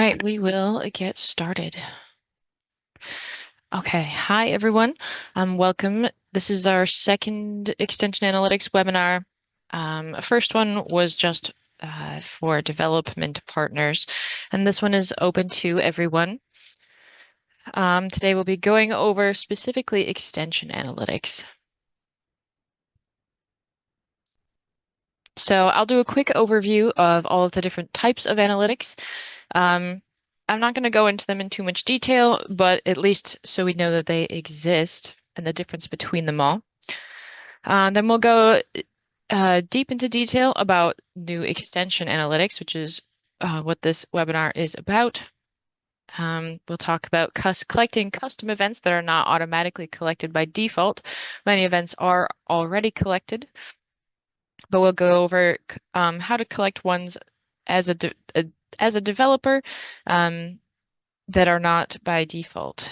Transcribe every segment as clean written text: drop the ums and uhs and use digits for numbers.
right, we will get started. Okay, hi everyone. Welcome. This is our second Extension Analytics webinar. First one was just for development partners, and this one is open to everyone. Today we'll be going over specifically Extension Analytics. So I'll do a quick overview of all of the different types of analytics. I'm not going to go into them in too much detail, but at least so we know that they exist and the difference between them all. Then we'll go deep into detail about new extension analytics, which is what this webinar is about. We'll talk about collecting custom events that are not automatically collected by default. Many events are already collected, but we'll go over how to collect ones as a developer that are not by default.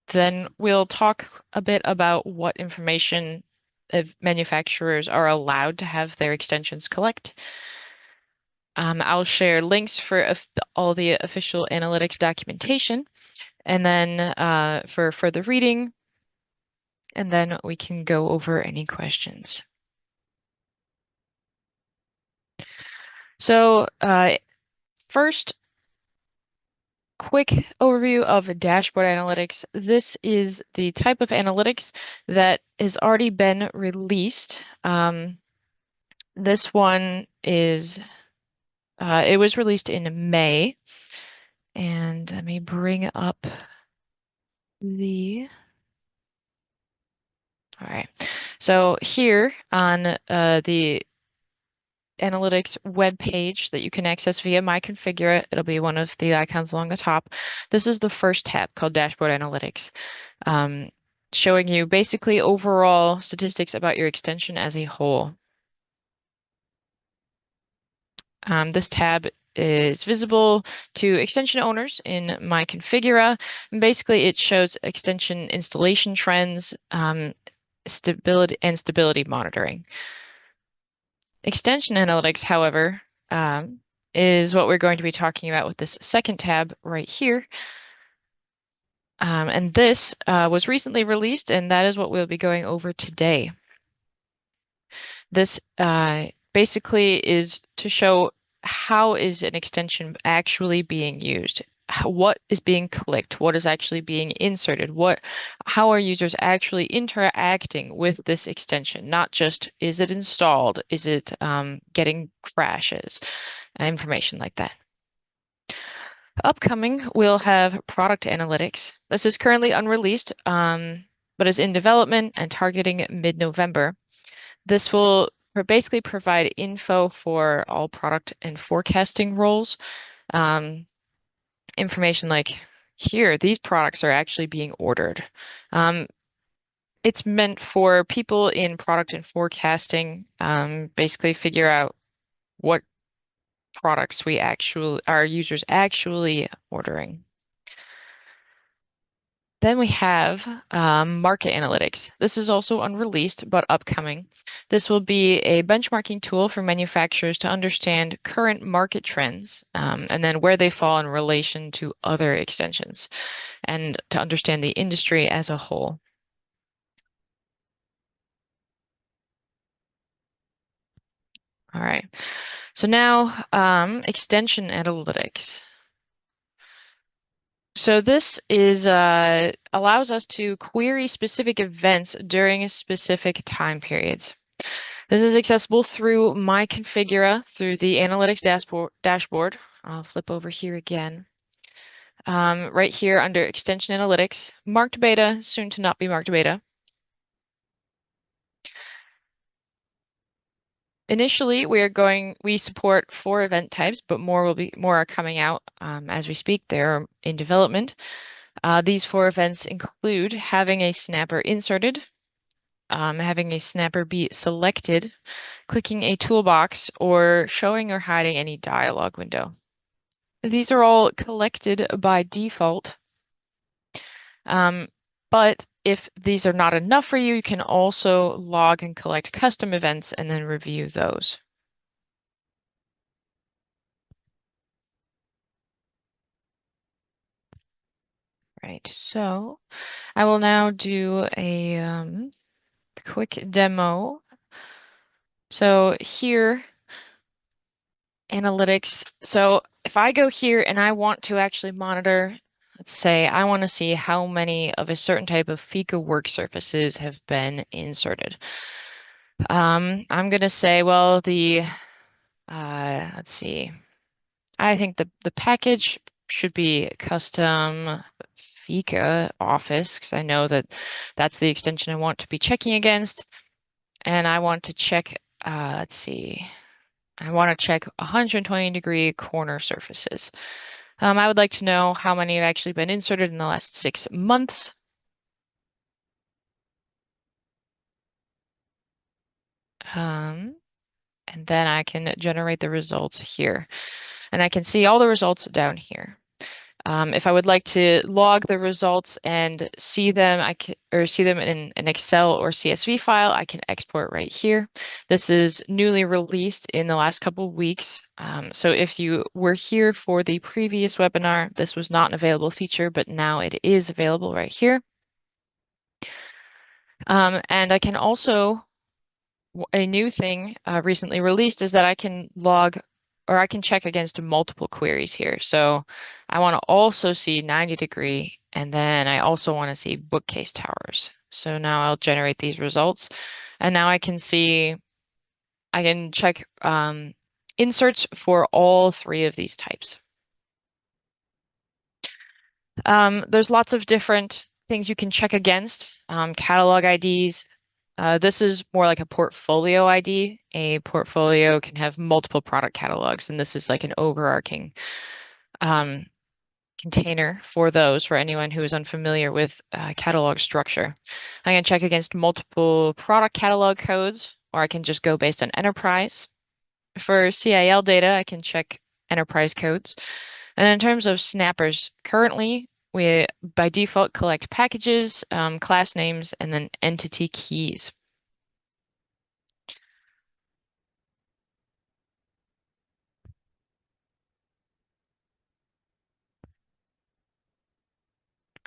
Then we'll talk a bit about what information manufacturers are allowed to have their extensions collect. I'll share links for all the official analytics documentation, and then for further reading, and then we can go over any questions. So first, quick overview of dashboard analytics. This is the type of analytics that has already been released. This one is, it was released in May. And let me bring up all right. So here on the analytics web page that you can access via My Configure, it'll be one of the icons along the top. This is the first tab called Dashboard Analytics, showing you basically overall statistics about your extension as a whole. This tab is visible to extension owners in My Configure. And basically, it shows extension installation trends, stability monitoring. Extension analytics, however, is what we're going to be talking about with this second tab right here. And this was recently released, and that is what we'll be going over today. This basically is to show how is an extension actually being used, what is being clicked, what is actually being inserted, how are users actually interacting with this extension, not just is it installed, is it getting crashes, information like that. Upcoming, we'll have product analytics. This is currently unreleased, but is in development and targeting mid-November. This will basically provide info for all product and forecasting roles. Information like here, these products are actually being ordered. It's meant for people in product and forecasting, basically figure out what products our users actually ordering. Then we have market analytics. This is also unreleased, but upcoming. This will be a benchmarking tool for manufacturers to understand current market trends and then where they fall in relation to other extensions and to understand the industry as a whole. All right, so now extension analytics. So this is allows us to query specific events during specific time periods. This is accessible through My Configure through the Analytics dashboard. I'll flip over here again. Right here under Extension Analytics, marked beta, soon to not be marked beta. Initially, we support 4 event types, but more are coming out as we speak. They're in development. These 4 events include having a snapper inserted, having a snapper be selected, clicking a toolbox, or showing or hiding any dialog window. These are all collected by default. But if these are not enough for you, you can also log and collect custom events and then review those. Right, so I will now do a quick demo. So here, analytics. So if I go here and I want to actually monitor, let's say I want to see how many of a certain type of Fika work surfaces have been inserted. I'm going to say, well, let's see. I think the package should be custom Fika office because I know that that's the extension I want to be checking against. And I want to check, let's see, I want to check 120-degree corner surfaces. I would like to know how many have actually been inserted in the last 6 months. And then I can generate the results here. And I can see all the results down here. If I would like to log the results and see them, see them in an Excel or CSV file, I can export right here. This is newly released in the last couple of weeks. So if you were here for the previous webinar, this was not an available feature, but now it is available right here. And I can also, a new thing recently released is that I can log or I can check against multiple queries here. So I want to also see 90-degree, and then I also want to see bookcase towers. So now I'll generate these results, and now I can see, I can check inserts for all three of these types. There's lots of different things you can check against, catalog IDs. This is more like a portfolio ID. A portfolio can have multiple product catalogs, and this is like an overarching container for those for anyone who is unfamiliar with catalog structure. I can check against multiple product catalog codes, or I can just go based on enterprise. For CIL data, I can check enterprise codes. And in terms of snappers, currently we by default collect packages, class names, and then entity keys.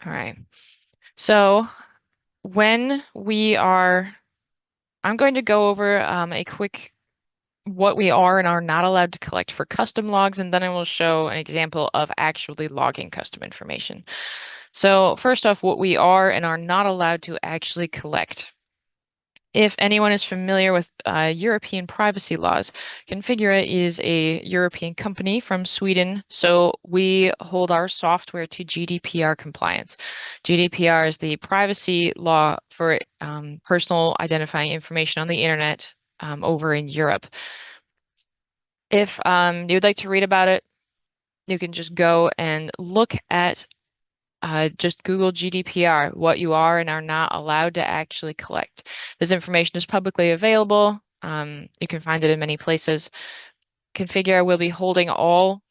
All right. So when we are, I'm going to go over a quick what we are and are not allowed to collect for custom logs, and then I will show an example of actually logging custom information. So first off, what we are and are not allowed to actually collect. If anyone is familiar with European privacy laws, Configura is a European company from Sweden, so we hold our software to GDPR compliance. GDPR is the privacy law for personal identifying information on the internet over in Europe. If you would like to read about it, you can just go and look at just Google GDPR, what you are and are not allowed to actually collect. This information is publicly available. You can find it in many places. Configura will be holding all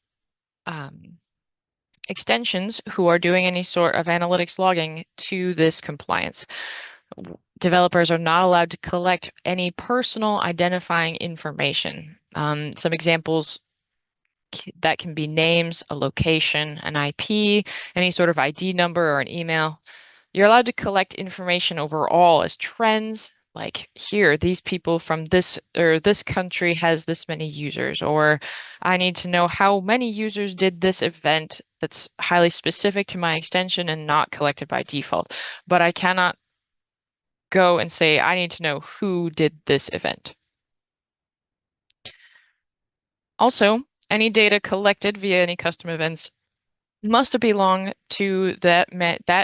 extensions who are doing any sort of analytics logging to this compliance. Developers are not allowed to collect any personal identifying information. Some examples that can be names, a location, an IP, any sort of ID number or an email. You're allowed to collect information overall as trends, like here, these people from this or this country has this many users, or I need to know how many users did this event that's highly specific to my extension and not collected by default. But I cannot go and say, I need to know who did this event. Also, any data collected via any custom events must belong to that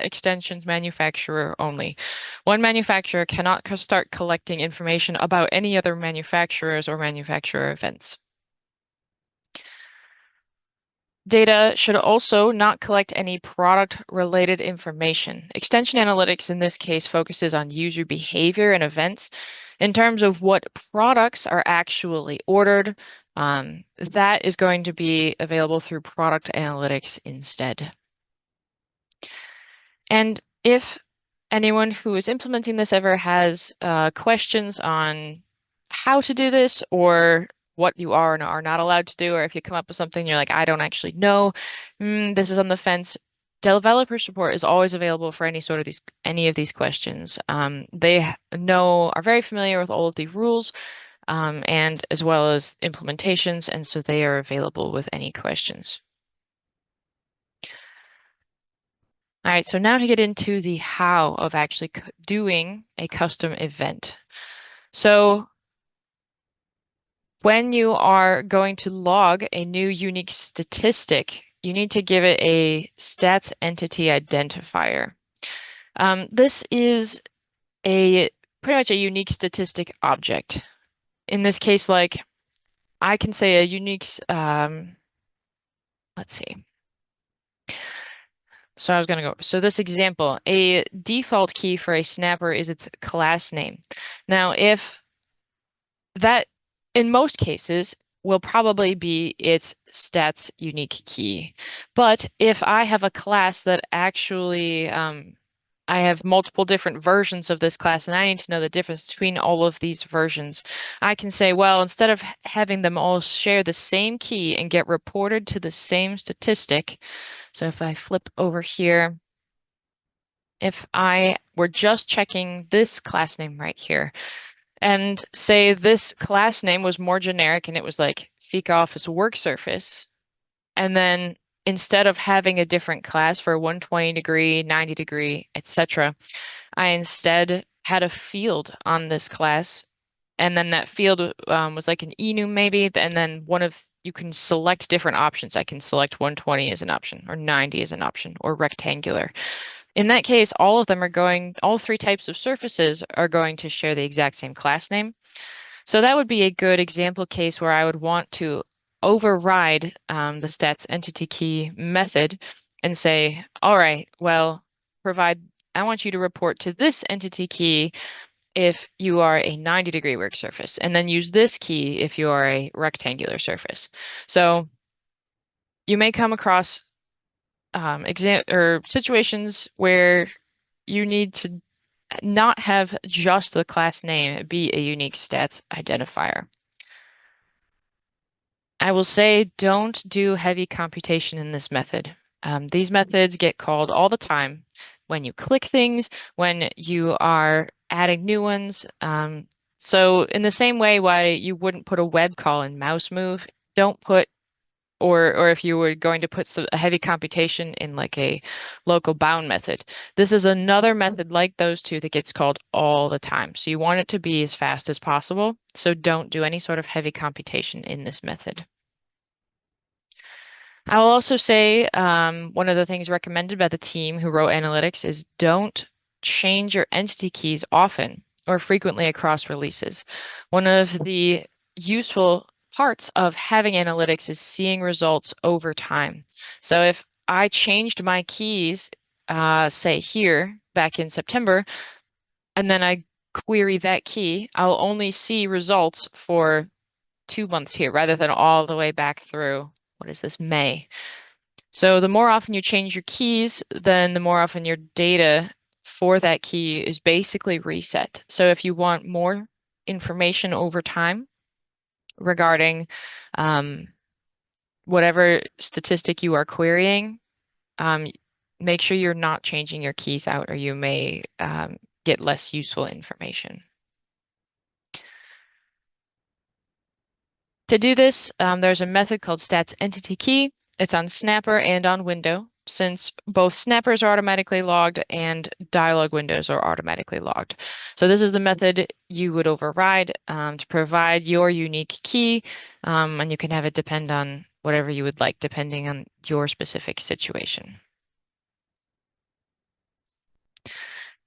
extension's manufacturer only. One manufacturer cannot start collecting information about any other manufacturers or manufacturer events. Data should also not collect any product-related information. Extension analytics in this case focuses on user behavior and events. In terms of what products are actually ordered, that is going to be available through product analytics instead. And if anyone who is implementing this ever has questions on how to do this or what you are and are not allowed to do, or if you come up with something you're like, I don't actually know, this is on the fence, developer support is always available for any of these questions. They are very familiar with all of the rules, and as well as implementations, and so they are available with any questions. All right, so now to get into the how of actually doing a custom event. So when you are going to log a new unique statistic, you need to give it a stats entity identifier. This is pretty much a unique statistic object. In this case, like I can say a unique, let's see. So this example, a default key for a snapper is its class name. Now, if that, in most cases, will probably be its stats unique key. But if I have a class that actually, I have multiple different versions of this class and I need to know the difference between all of these versions, I can say, well, instead of having them all share the same key and get reported to the same statistic, so if I flip over here, if I were just checking this class name right here, and say this class name was more generic and it was like Fika Office Work Surface, and then instead of having a different class for 120 degree, 90 degree, etc., I instead had a field on this class, and then that field was like an enum maybe, and then you can select different options. I can select 120 as an option, or 90 as an option, or rectangular. In that case, all three types of surfaces are going to share the exact same class name. So that would be a good example case where I would want to override the stats entity key method and say, all right, well, I want you to report to this entity key if you are a 90 degree work surface, and then use this key if you are a rectangular surface. So you may come across situations where you need to not have just the class name be a unique stats identifier. I will say don't do heavy computation in this method. These methods get called all the time when you click things, when you are adding new ones. So in the same way why you wouldn't put a web call in mouse move, don't put or if you were going to put a heavy computation in like a local bound method. This is another method like those two that gets called all the time. So you want it to be as fast as possible. So don't do any sort of heavy computation in this method. I will also say one of the things recommended by the team who wrote analytics is don't change your entity keys often or frequently across releases. One of the useful parts of having analytics is seeing results over time. So if I changed my keys, say here back in September, and then I query that key, I'll only see results for 2 months here rather than all the way back through, what is this, May. So the more often you change your keys, then the more often your data for that key is basically reset. So if you want more information over time regarding whatever statistic you are querying, make sure you're not changing your keys out or you may get less useful information. To do this, there's a method called stats entity key. It's on Snapper and on Window, since both Snappers are automatically logged and dialog windows are automatically logged. So this is the method you would override to provide your unique key, and you can have it depend on whatever you would like, depending on your specific situation.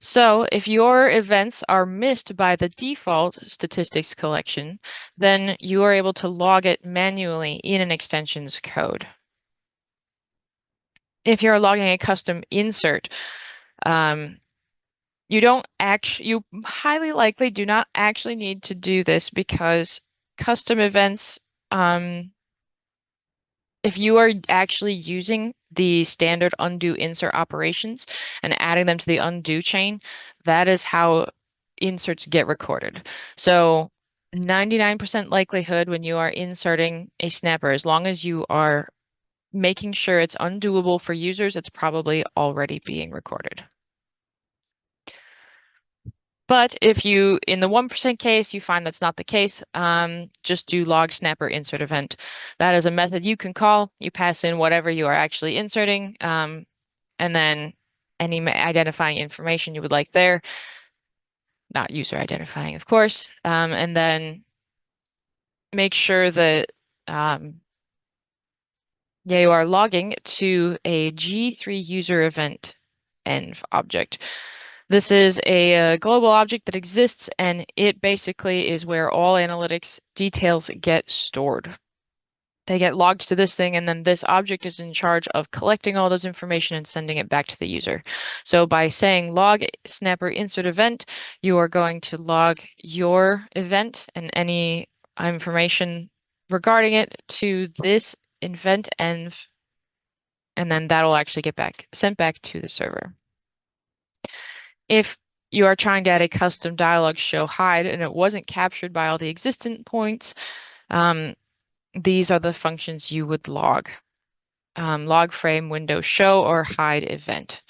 So if your events are missed by the default statistics collection, then you are able to log it manually in an extensions code. If you're logging a custom insert, you highly likely do not actually need to do this because custom events, if you are actually using the standard undo insert operations and adding them to the undo chain, that is how inserts get recorded. So 99% likelihood when you are inserting a snapper, as long as you are making sure it's undoable for users, it's probably already being recorded. But if you, in the 1% case, you find that's not the case, just do log snapper insert event. That is a method you can call. You pass in whatever you are actually inserting, and then any identifying information you would like there, not user identifying, of course, and then make sure that you are logging to a G3 user event env object. This is a global object that exists, and it basically is where all analytics details get stored. They get logged to this thing, and then this object is in charge of collecting all those information and sending it back to the user. So by saying log snapper insert event, you are going to log your event and any information regarding it to this event env, and then that'll actually get sent back to the server. If you are trying to add a custom dialog show hide and it wasn't captured by all the existent points, these are the functions you would log. Log frame window show or hide event.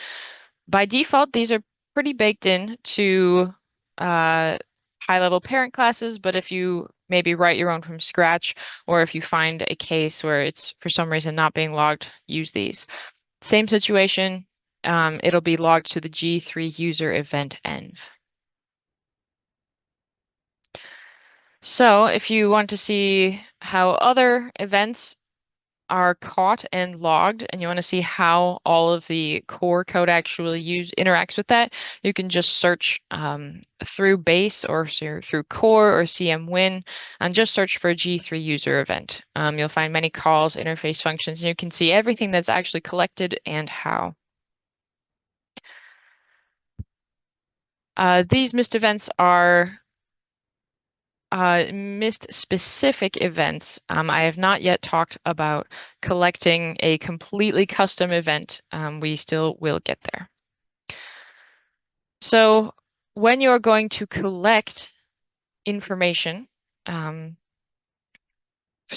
By default, these are pretty baked in to high-level parent classes, but if you maybe write your own from scratch, or if you find a case where it's for some reason not being logged, use these. Same situation, it'll be logged to the G3 user event env. So if you want to see how other events are caught and logged, and you want to see how all of the core code actually interacts with that, you can just search through base or through core or CMWin and just search for a G3 user event. You'll find many calls, interface functions, and you can see everything that's actually collected and how. These missed events are missed specific events. I have not yet talked about collecting a completely custom event. We still will get there. So when you're going to collect information,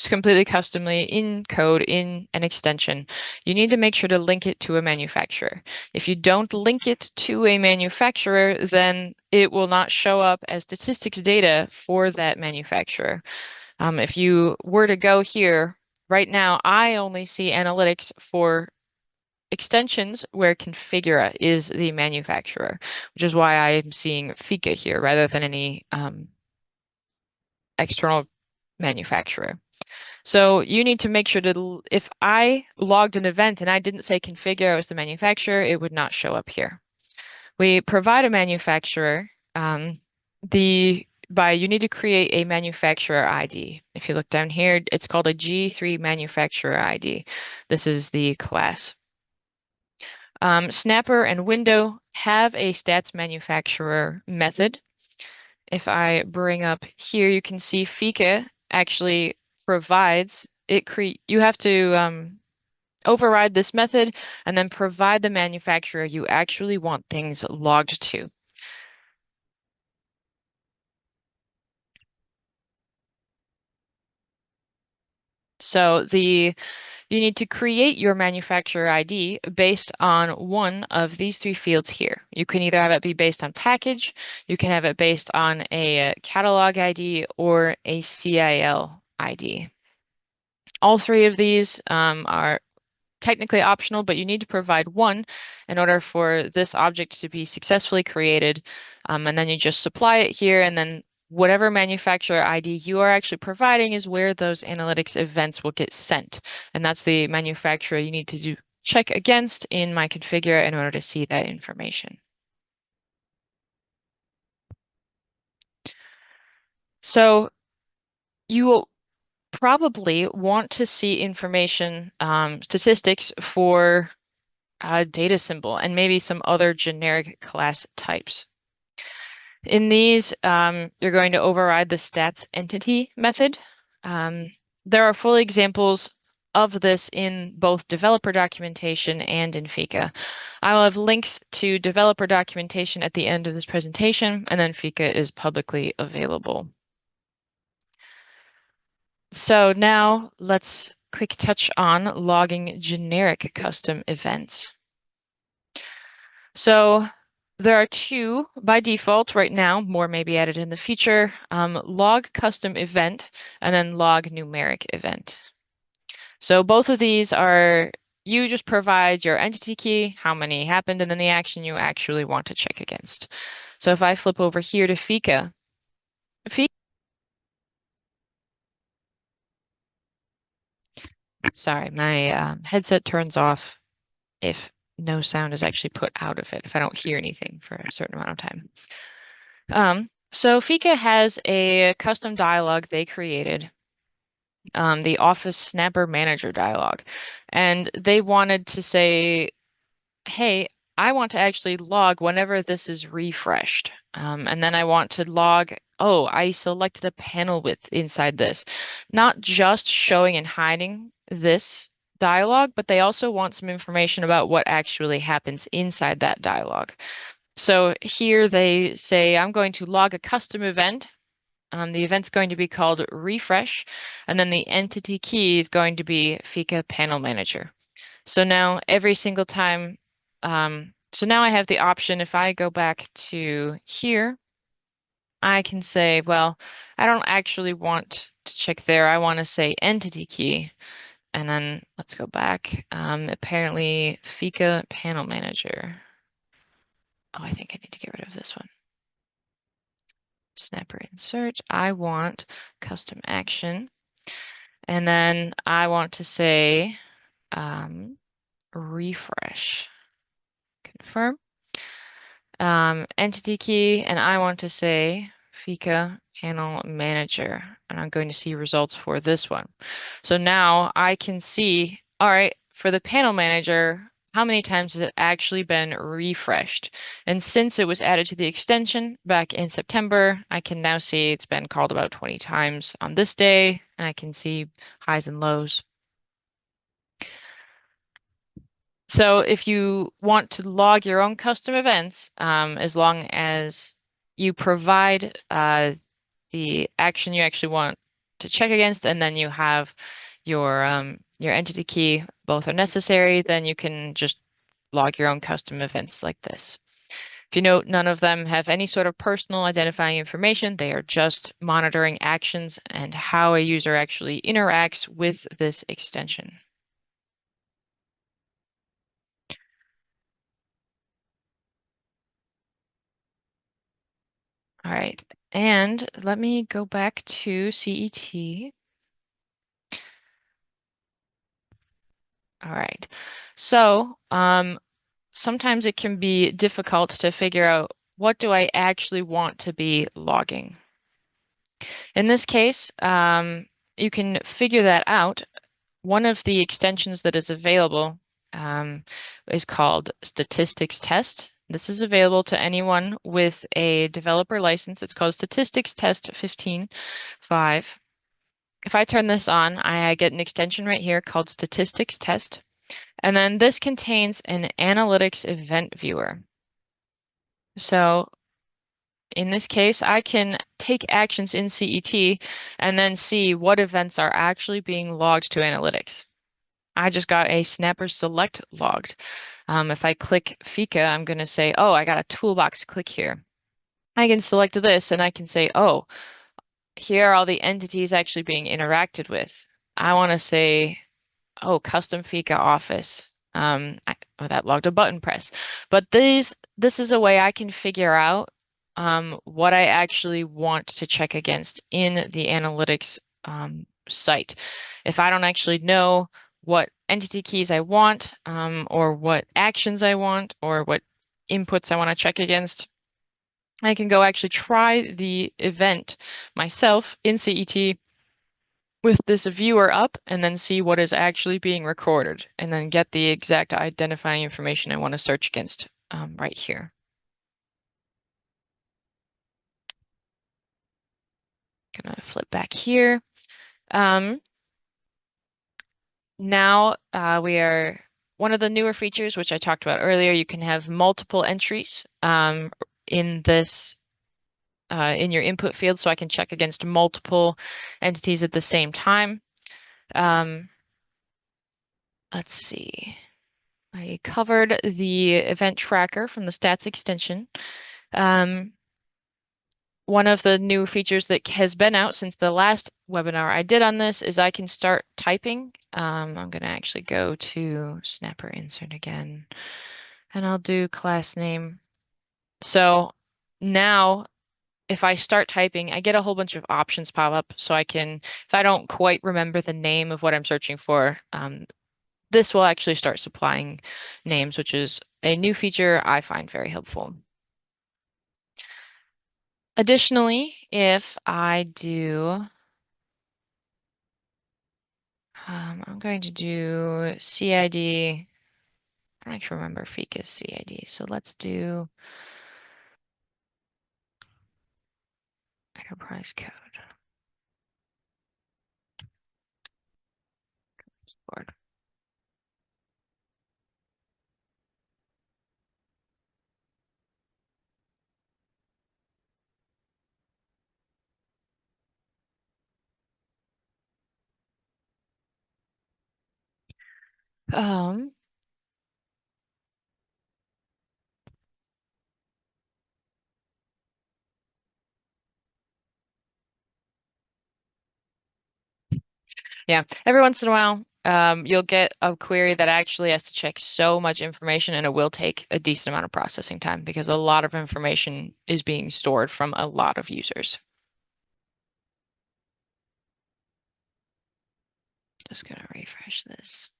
completely customly in code, in an extension, you need to make sure to link it to a manufacturer. If you don't link it to a manufacturer, then it will not show up as statistics data for that manufacturer. If you were to go here, right now, I only see analytics for extensions where Configura is the manufacturer, which is why I'm seeing Fika here rather than any external manufacturer. So you need to make sure to, if I logged an event and I didn't say Configura was the manufacturer, it would not show up here. We provide a manufacturer. You need to create a manufacturer ID. If you look down here, it's called a G3 manufacturer ID. This is the class. Snapper and Window have a stats manufacturer method. If I bring up here, you can see Fika actually provides it. You have to override this method and then provide the manufacturer you actually want things logged to. So you need to create your manufacturer ID based on one of these three fields here. You can either have it be based on package, you can have it based on a catalog ID, or a CIL ID. All three of these are technically optional, but you need to provide one in order for this object to be successfully created. And then you just supply it here, and then whatever manufacturer ID you are actually providing is where those analytics events will get sent. And that's the manufacturer you need to check against in my Configura in order to see that information. So you will probably want to see information, statistics for data symbol and maybe some other generic class types. In these, you're going to override the stats entity method. There are full examples of this in both developer documentation and in Fika. I will have links to developer documentation at the end of this presentation, and then Fika is publicly available. So now let's quick touch on logging generic custom events. So there are two by default right now, more may be added in the future, log custom event and then log numeric event. So both of these are, you just provide your entity key, how many happened, and then the action you actually want to check against. So if I flip over here to Fika, sorry, my headset turns off if no sound is actually put out of it, if I don't hear anything for a certain amount of time. So Fika has a custom dialog they created, the Office Snapper Manager dialog, and they wanted to say, hey, I want to actually log whenever this is refreshed. And then I want to log, oh, I selected a panel width inside this. Not just showing and hiding this dialog, but they also want some information about what actually happens inside that dialog. So here they say, I'm going to log a custom event. The event's going to be called refresh, and then the entity key is going to be Fika Panel Manager. So now every single time, so now I have the option, if I go back to here, I can say, well, I don't actually want to check there. I want to say entity key. And then let's go back. Apparently Fika Panel Manager. Oh, I think I need to get rid of this one. Snapper insert. I want custom action. And then I want to say refresh. Confirm. Entity key, and I want to say Fika Panel Manager, and I'm going to see results for this one. So now I can see, all right, for the Panel Manager, how many times has it actually been refreshed? And since it was added to the extension back in September, I can now see it's been called about 20 times on this day, and I can see highs and lows. So if you want to log your own custom events, as long as you provide the action you actually want to check against, and then you have your entity key, both are necessary, then you can just log your own custom events like this. If you note, none of them have any sort of personal identifying information. They are just monitoring actions and how a user actually interacts with this extension. All right, and let me go back to CET. All right, so sometimes it can be difficult to figure out what do I actually want to be logging. In this case, you can figure that out. One of the extensions that is available is called Statistics Test. This is available to anyone with a developer license. It's called Statistics Test 15.5. If I turn this on, I get an extension right here called Statistics Test. And then this contains an analytics event viewer. So in this case, I can take actions in CET and then see what events are actually being logged to analytics. I just got a Snapper Select logged. If I click Fika, I'm going to say, oh, I got a toolbox click here. I can select this and I can say, oh, here are all the entities actually being interacted with. I want to say, oh, custom Fika Office. That logged a button press. But this is a way I can figure out what I actually want to check against in the analytics site. If I don't actually know what entity keys I want, or what actions I want, or what inputs I want to check against, I can go actually try the event myself in CET with this viewer up and then see what is actually being recorded and then get the exact identifying information I want to search against right here. Gonna flip back here. Now we are one of the newer features, which I talked about earlier. You can have multiple entries in this in your input field, so I can check against multiple entities at the same time. let's see. I covered the event tracker from the stats extension. Um, One of the new features that has been out since the last webinar I did on this is I can start typing. I'm going to actually go to Snapper Insert again, and I'll do class name. So now if I start typing, I get a whole bunch of options pop up. So I can, if I don't quite remember the name of what I'm searching for, this will actually start supplying names, which is a new feature I find very helpful. Additionally, if I do, I'm going to do CID. I don't actually remember Fika's CID, so let's do enterprise code board. Um, yeah, every once in a while, you'll get a query that actually has to check so much information, and it will take a decent amount of processing time because a lot of information is being stored from a lot of users. Just gonna refresh this.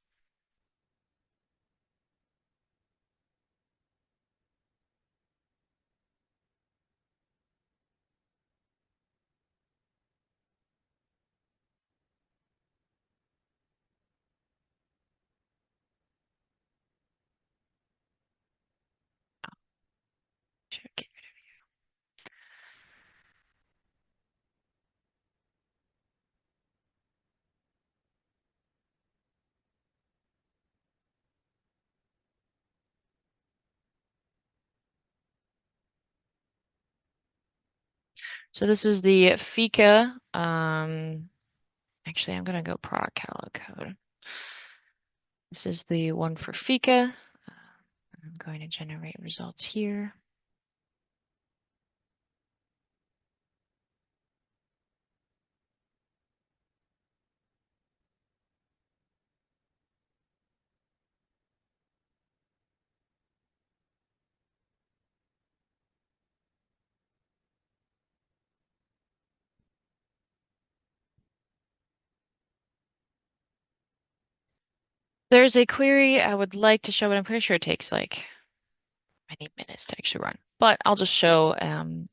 Okay. So this is the Fika. Actually, I'm gonna go product catalog code. This is the one for Fika. I'm going to generate results here. There's a query I would like to show, but I'm pretty sure it takes like many minutes to actually run. But I'll just show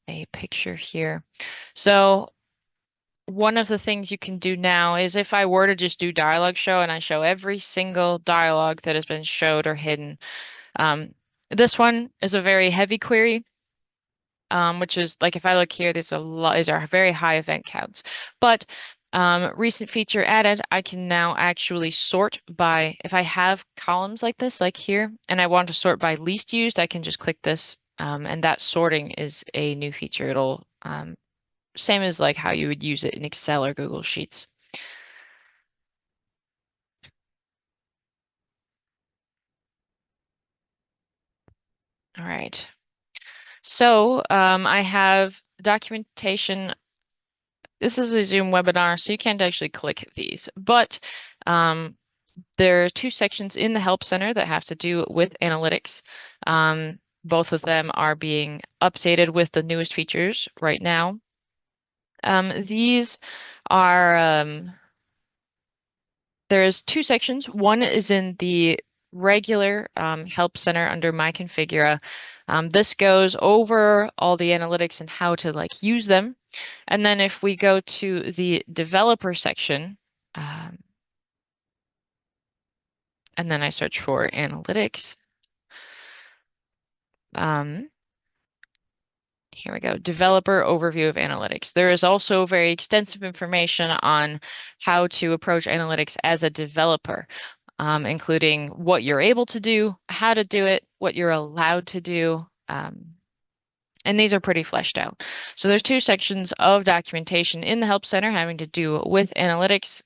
a picture here. So one of the things you can do now is if I were to just do dialog show and I show every single dialog that has been showed or hidden, this one is a very heavy query. Which is like if I look here, these are very high event counts. But recent feature added, I can now actually sort by, if I have columns like this, like here, and I want to sort by least used, I can just click this, and that sorting is a new feature. It'll same as like how you would use it in Excel or Google Sheets. All right. So I have documentation. This is a Zoom webinar, so you can't actually click these, but there are two sections in the Help Center that have to do with analytics. Both of them are being updated with the newest features right now. These are, there's two sections. One is in the regular Help Center under My Configura. This goes over all the analytics and how to like use them. And then if we go to the developer section, and then I search for analytics, here we go, developer overview of analytics. There is also very extensive information on how to approach analytics as a developer, including what you're able to do, how to do it, what you're allowed to do, and And these are pretty fleshed out. So there's two sections of documentation in the Help Center having to do with analytics.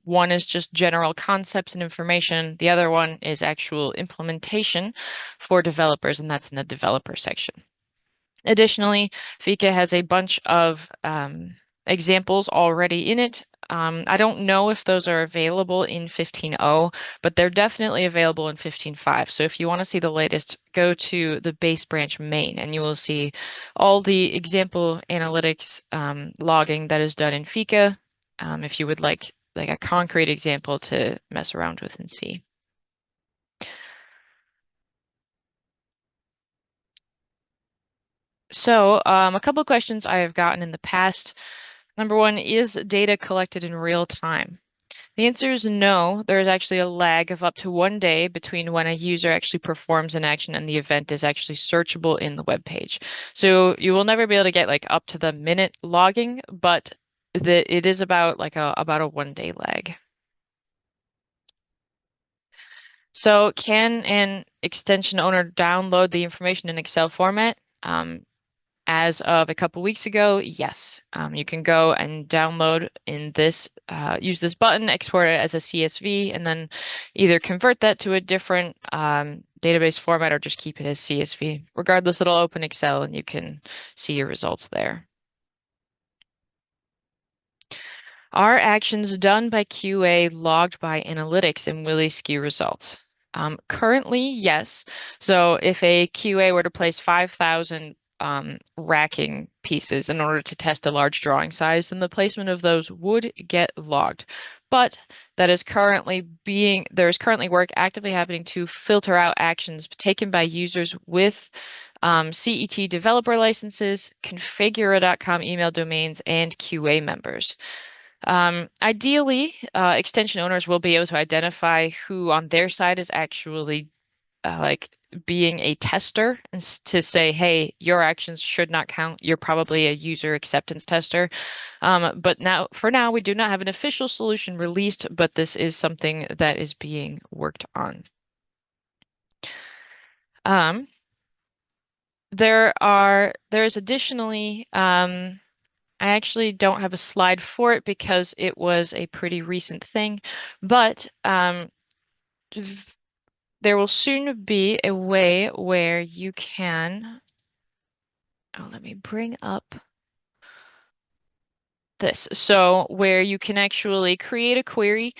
One is just general concepts and information. The other one is actual implementation for developers, and that's in the developer section. Additionally, Fika has a bunch of examples already in it. I don't know if those are available in 15.0, but they're definitely available in 15.5. So if you want to see the latest, go to the base branch main and you will see all the example analytics logging that is done in Fika, if you would like a concrete example to mess around with and see. So a couple of questions I have gotten in the past. Number one, is data collected in real time? The answer is no. There is actually a lag of up to 1 day between when a user actually performs an action and the event is actually searchable in the web page. So you will never be able to get like up to the minute logging, but it is about like about a 1 day lag. So can an extension owner download the information in Excel format? As of a couple weeks ago, yes, you can go and download in this, use this button, export it as a CSV, and then either convert that to a different database format or just keep it as CSV. Regardless, it'll open Excel and you can see your results there. Are actions done by QA logged by analytics in WillieSkew results? Currently, yes. So if a QA were to place 5,000 racking pieces in order to test a large drawing size, then the placement of those would get logged. But that is there is currently work actively happening to filter out actions taken by users with CET developer licenses, configura.com email domains, and QA members. Ideally, extension owners will be able to identify who on their side is actually like being a tester and to say, hey, your actions should not count. You're probably a user acceptance tester. But for now, we do not have an official solution released, but this is something that is being worked on. There's additionally, I actually don't have a slide for it because it was a pretty recent thing, but there will soon be a way where you can, let me bring up this. So where you can actually create a query,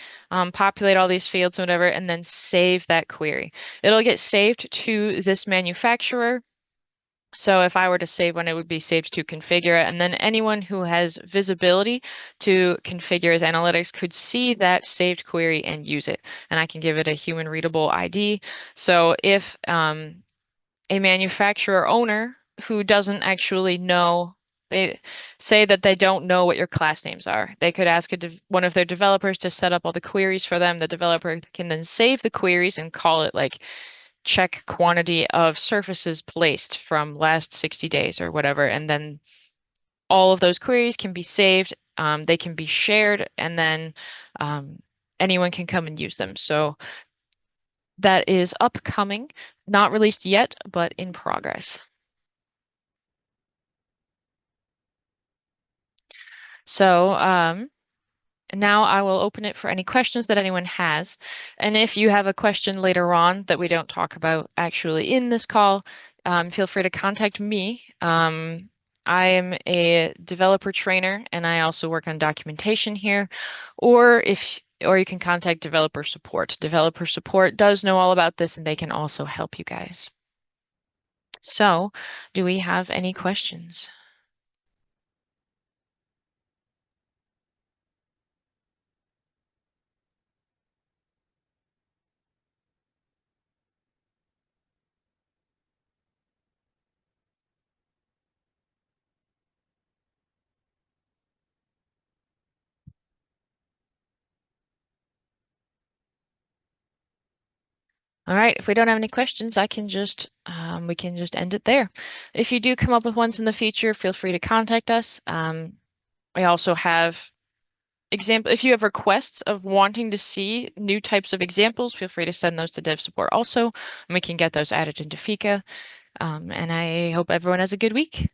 populate all these fields, whatever, and then save that query. It'll get saved to this manufacturer. So if I were to save one, it would be saved to Configura, and then anyone who has visibility to Configura's analytics could see that saved query and use it. And I can give it a human readable ID. So if a manufacturer owner who doesn't actually know, they say that they don't know what your class names are, they could ask one of their developers to set up all the queries for them. The developer can then save the queries and call it like check quantity of surfaces placed from last 60 days or whatever. And then all of those queries can be saved. They can be shared and then anyone can come and use them. So that is upcoming, not released yet, but in progress. So now I will open it for any questions that anyone has. And if you have a question later on that we don't talk about actually in this call, feel free to contact me. I am a developer trainer and I also work on documentation here. Or you can contact developer support. Developer support does know all about this and they can also help you guys. So, do we have any questions? All right, if we don't have any questions, we can just end it there. If you do come up with ones in the future, feel free to contact us. We also have if you have requests of wanting to see new types of examples, feel free to send those to dev support also, and we can get those added into Fika. And I hope everyone has a good week.